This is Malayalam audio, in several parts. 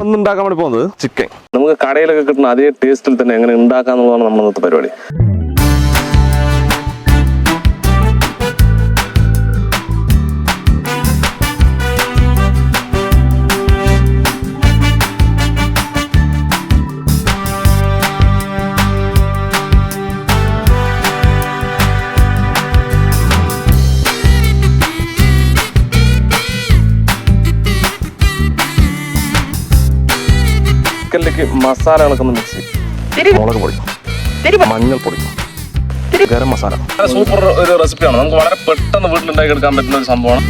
ഒന്ന് ഉണ്ടാക്കാൻ വേണ്ടി പോകുന്നത് ചിക്കൻ. നമുക്ക് കടയിലൊക്കെ കിട്ടുന്ന അതേ ടേസ്റ്റിൽ തന്നെ എങ്ങനെ ഉണ്ടാക്കാന്നുള്ളതാണ് നമ്മുടെ ഇന്നത്തെ പരിപാടി. ചിക്കനിലേക്ക് മസാലകളൊക്കെ ഒന്ന് മിക്സ് ചെയ്യും. മുളക് പൊടി, മഞ്ഞൾപ്പൊടി, ഗരം മസാല. സൂപ്പർ ഒരു റെസിപ്പിയാണ്. നമുക്ക് വളരെ പെട്ടെന്ന് വീട്ടിലുണ്ടാക്കി എടുക്കാൻ പറ്റുന്ന ഒരു സംഭവമാണ്.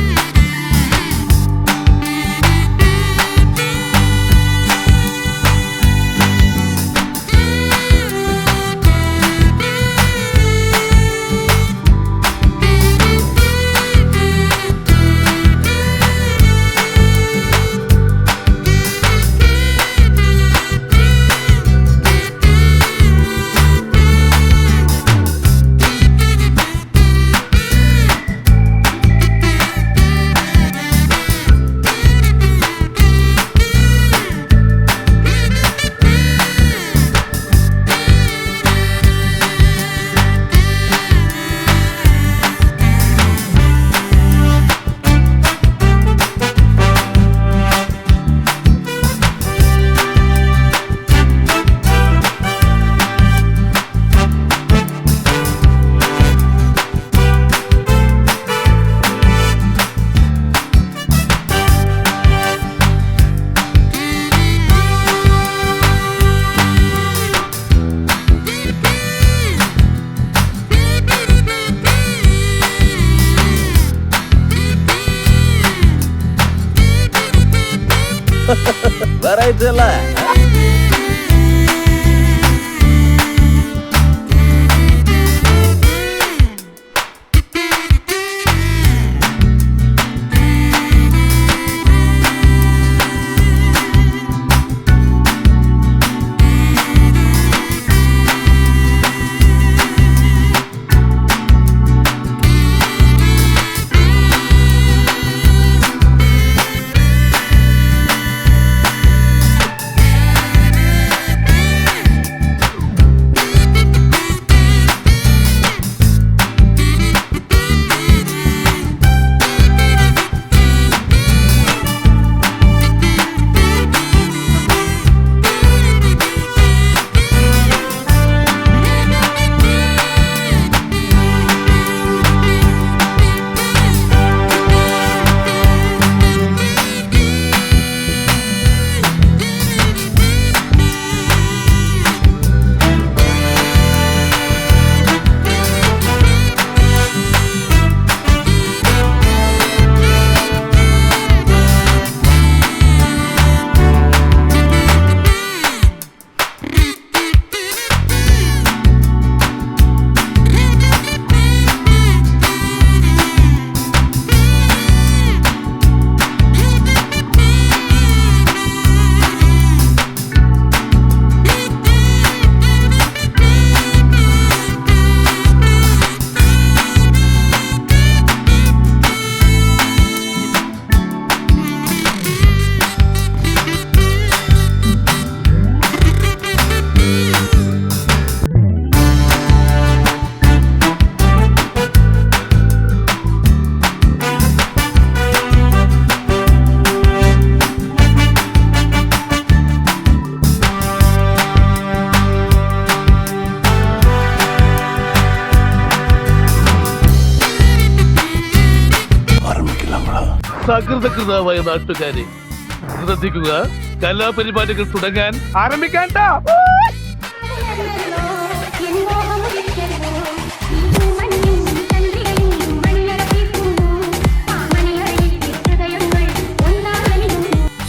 verity അല്ലേ? സകൃതകൃതമായ നാട്ടുകാരെ ശ്രദ്ധിക്കുക, കലാപരിപാടികൾ തുടങ്ങാൻ ആരംഭിക്കാൻ.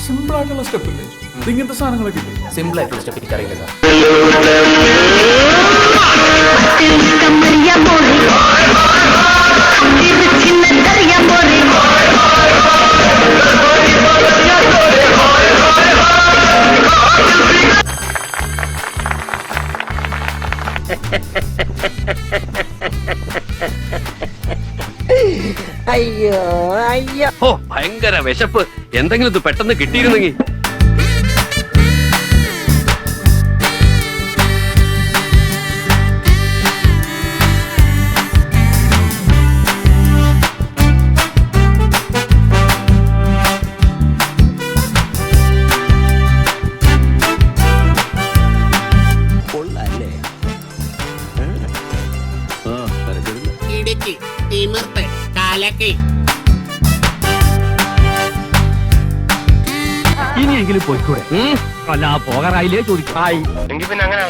സിമ്പിൾ ആയിട്ടുള്ള സ്റ്റെപ്പ് ഇല്ലേ? ഇങ്ങനത്തെ സാധനങ്ങളൊക്കെ സിമ്പിൾ ആയിട്ടുള്ള സ്റ്റെപ്പ് എനിക്കറിയില്ല സാർ. അയ്യോ അയ്യോ, ഭയങ്കര വിശപ്പ്. എന്തെങ്കിലും ഇത് പെട്ടെന്ന് കിട്ടിയിരുന്നെങ്കിൽ. തിമിർത്ത് കാലക്ക് ഇനിയെങ്കിലും പോയിക്കൂടെ അല്ല പോകാറായില്ലേ ചോദിക്കും എങ്കിൽ പിന്നെ അങ്ങനെ